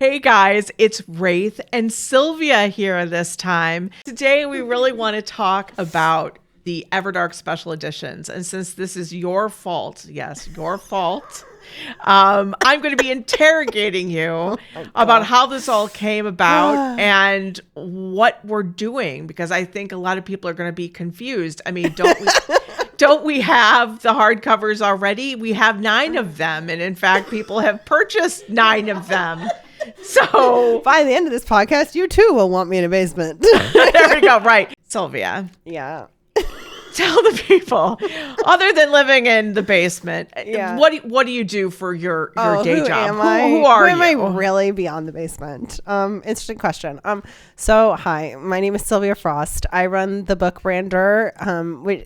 Hey guys, it's Raythe and Sylvia here this time. Today we really want to talk about the Everdark special editions. And since this is your fault, yes, your fault, I'm going to be interrogating you about how this all came about and what we're doing, because I think a lot of people are going to be confused. I mean, don't we have the hardcovers already? We have 9 of them. And in fact, people have purchased 9 of them. So by the end of this podcast, you too will want me in a basement. There we go. Right. Sylvia. Yeah. Tell the people, other than living in the basement, what do you do for your day job? Who are you? Who am I really beyond the basement? Interesting question. So hi, my name is Sylvia Frost. I run the book Brander.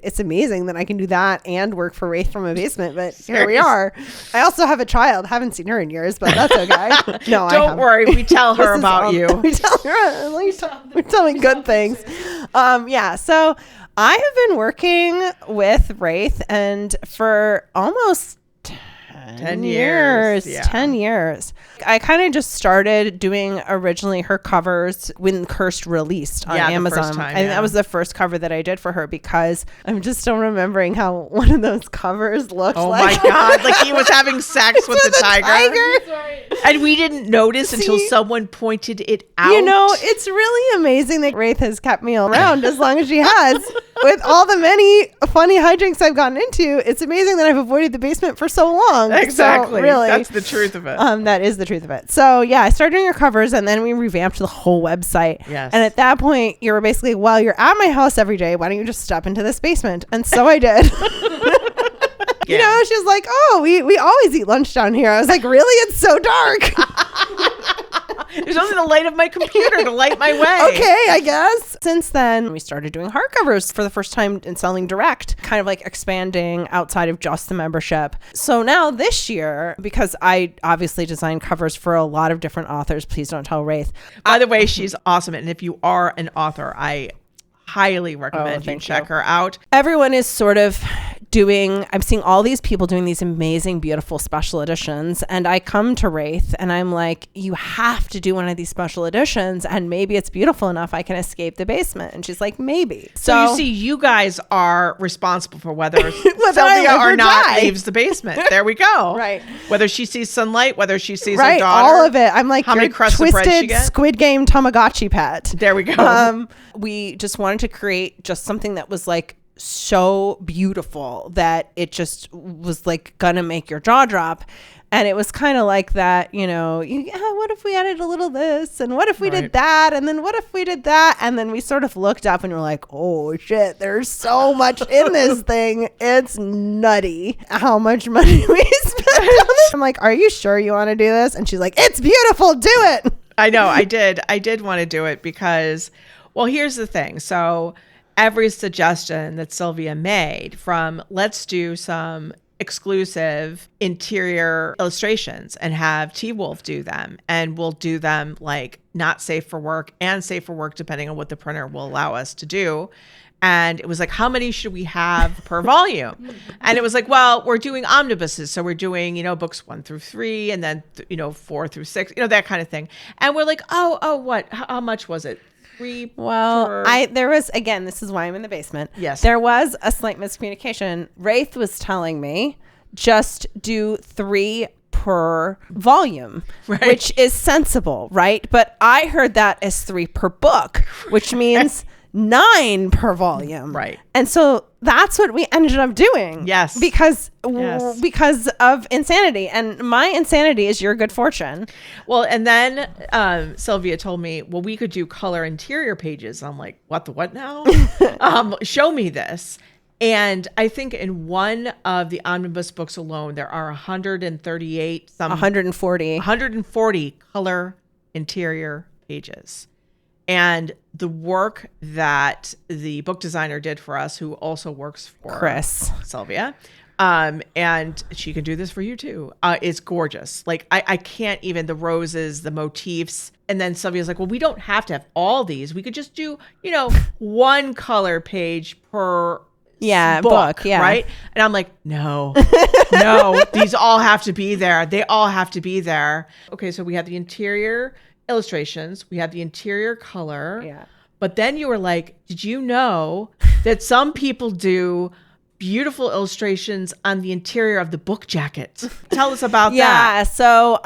It's amazing that I can do that and work for Raythe from a basement, but here we are. I also have a child. Haven't seen her in years, but that's okay. No, don't worry. We tell her about you. We tell her. We tell me good things. So I have been working with Raythe and for almost 10 years. Yeah. 10 years. I kind of just started doing originally her covers when Cursed released on Amazon. The first time, I think that was the first cover that I did for her, because I'm just still remembering how one of those covers looked like. Oh my God. Like he was having sex with the tiger. And we didn't notice until someone pointed it out. You know, it's really amazing that Raythe has kept me around as long as she has. With all the many funny hijinks I've gotten into, it's amazing that I've avoided the basement for so long. Exactly. So, really, that's the truth of it. That is the truth of it. So yeah, I started doing her covers, and then we revamped the whole website. Yes. And at that point, you were basically, well, you're at my house every day. Why don't you just step into this basement? And so I did. You know, she was like, oh, we always eat lunch down here. I was like, really? It's so dark. There's only the light of my computer to light my way. Okay, I guess. Since then, we started doing hardcovers for the first time and selling direct, kind of like expanding outside of just the membership. So now this year, because I obviously designed covers for a lot of different authors, please don't tell Raythe. By the way, she's awesome. And if you are an author, I highly recommend you check her out. Everyone is sort of I'm seeing all these people doing these amazing, beautiful special editions. And I come to Raythe and I'm like, you have to do one of these special editions. And maybe it's beautiful enough I can escape the basement. And she's like, maybe. So you see, you guys are responsible for whether Sylvia or not leaves the basement. There we go. Right. Whether she sees sunlight, whether she sees her daughter. All of it. I'm like, how many crusts of bread she gets? Squid Game Tamagotchi pet. There we go. We just wanted to create just something that was like so beautiful that it just was like gonna make your jaw drop. And it was kind of like that, you know, what if we added a little this, and what if we did that, and then what if we did that, and then we sort of looked up and we're like, oh shit, there's so much in this thing. It's nutty how much money we spent on this. I'm like, are you sure you want to do this? And she's like, it's beautiful, do it. I know, I did want to do it because, well, here's the thing. So every suggestion that Sylvia made, from let's do some exclusive interior illustrations and have T-Wolf do them, and we'll do them like not safe for work and safe for work depending on what the printer will allow us to do. And it was like, how many should we have per volume? And it was like, well, we're doing omnibuses. So we're doing, books 1 through 3 and then, 4 through 6, that kind of thing. And we're like, what? How much was it? There was, again, this is why I'm in the basement. Yes. There was a slight miscommunication. Raythe was telling me just do 3 per volume, which is sensible, right? But I heard that as 3 per book, which means 9 per volume. Right. And so that's what we ended up doing. Yes. Because of insanity. And my insanity is your good fortune. Well, and then Sylvia told me, well, we could do color interior pages. I'm like, what now? Show me this. And I think in one of the omnibus books alone, there are 140 color interior pages. And the work that the book designer did for us, who also works for Chris, Sylvia, and she can do this for you too, is gorgeous. Like I can't even, the roses, the motifs. And then Sylvia's like, well, we don't have to have all these. We could just do, 1 color page per book, yeah. Right? And I'm like, no, no, these all have to be there. They all have to be there. Okay, so we have the interior illustrations. We have the interior color. Yeah. But then you were like, did you know that some people do beautiful illustrations on the interior of the book jackets? Tell us about that. Yeah. So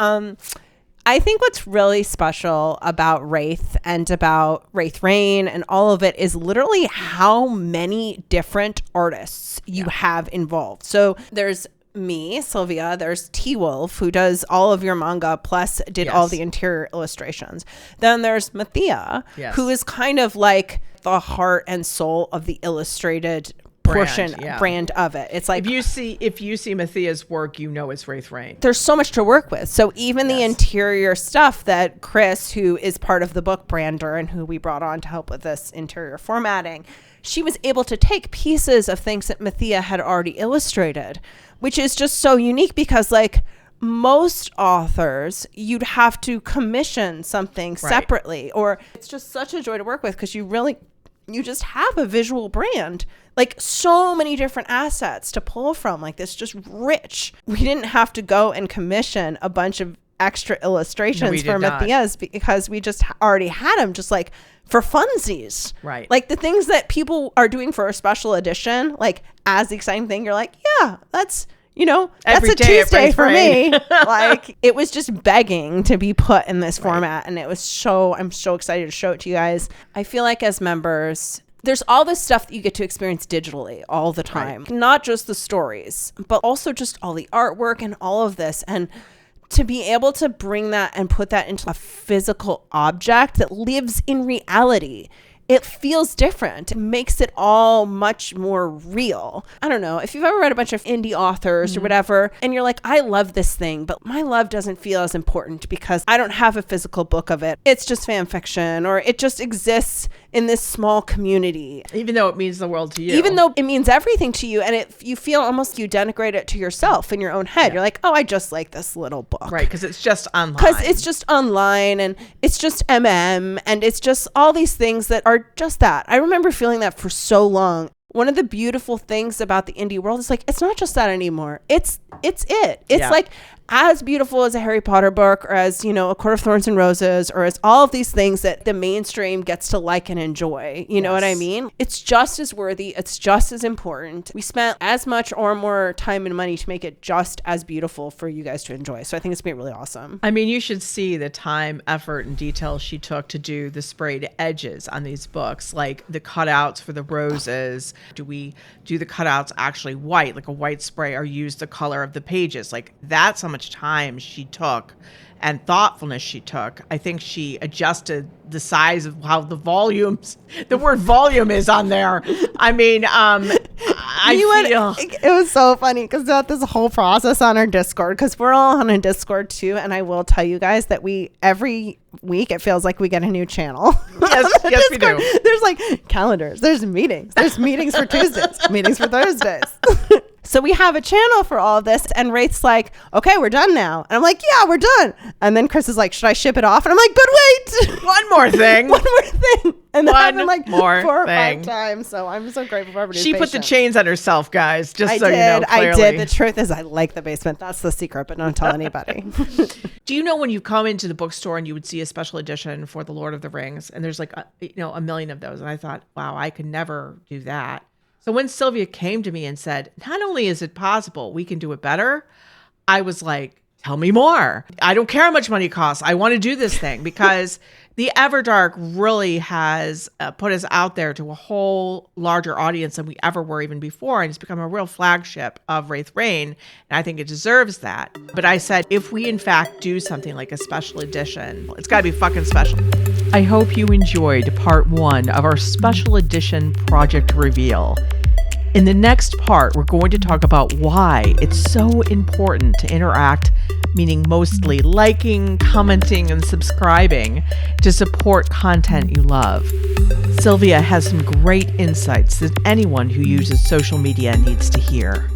I think what's really special about Raythe and about Raythe and all of it is literally how many different artists you have involved. So there's me, Sylvia, there's T-Wolf, who does all of your manga plus did all the interior illustrations. Then there's Mathia, who is kind of like the heart and soul of the illustrated brand of it. It's like if you see Mathia's work, you know it's Raythe. There's so much to work with. So even the interior stuff that Chris, who is part of the book brander and who we brought on to help with this interior formatting, she was able to take pieces of things that Mathia had already illustrated, which is just so unique because like most authors, you'd have to commission something separately, or it's just such a joy to work with because you just have a visual brand, like so many different assets to pull from, like this just rich. We didn't have to go and commission a bunch of extra illustrations for Matthias because we just already had them just like for funsies. Right. Like the things that people are doing for a special edition, like as the exciting thing, you're like, yeah, that's, that's a Tuesday for me. Like it was just begging to be put in this format. And I'm so excited to show it to you guys. I feel like as members, there's all this stuff that you get to experience digitally all the time, not just the stories, but also just all the artwork and all of this. And to be able to bring that and put that into a physical object that lives in reality, it feels different. It makes it all much more real. I don't know. If you've ever read a bunch of indie authors or whatever, and you're like, I love this thing, but my love doesn't feel as important because I don't have a physical book of it. It's just fan fiction, or it just exists in this small community. Even though it means the world to you. Even though it means everything to you, and you feel almost you denigrate it to yourself in your own head. You're like, oh, I just like this little book. Right, because it's just online. Because it's just online, and it's just MM, and it's just all these things that are just that. I remember feeling that for so long. One of the beautiful things about the indie world is like, it's not just that anymore. It's like as beautiful as a Harry Potter book, or as, A Court of Thorns and Roses, or as all of these things that the mainstream gets to like and enjoy. You know what I mean? It's just as worthy. It's just as important. We spent as much or more time and money to make it just as beautiful for you guys to enjoy. So I think it's been really awesome. I mean, you should see the time, effort, and detail she took to do the sprayed edges on these books, like the cutouts for the roses. Do we do the cutouts actually white, like a white spray, or use the color of the pages? Like that's how much time she took and thoughtfulness she took. I think she adjusted the size of how the word volume is on there. I mean, it was so funny because throughout this whole process on our Discord, because we're all on a Discord too, and I will tell you guys that every week it feels like we get a new channel. Yes, we do. There's like calendars, there's meetings for Tuesdays, meetings for Thursdays. So we have a channel for all of this, and Raythe's like, okay, we're done now. And I'm like, yeah, we're done. And then Chris is like, should I ship it off? And I'm like, but wait. One more thing. And that happened like 4 or 5 thing. times. So I'm so grateful for everybody's She put the chains on herself, guys, just so you know clearly. I did. The truth is I like the basement. That's the secret, but don't tell anybody. Do you know when you come into the bookstore and you would see a special edition for The Lord of the Rings, and there's like a million of those, and I thought, wow, I could never do that. So when Sylvia came to me and said, not only is it possible, we can do it better, I was like, tell me more. I don't care how much money it costs. I want to do this thing, because the Everdark really has put us out there to a whole larger audience than we ever were even before. And it's become a real flagship of Raythe. And I think it deserves that. But I said, if we in fact do something like a special edition, it's got to be fucking special. I hope you enjoyed part 1 of our special edition project reveal. In the next part, we're going to talk about why it's so important to interact, meaning mostly liking, commenting, and subscribing to support content you love. Sylvia has some great insights that anyone who uses social media needs to hear.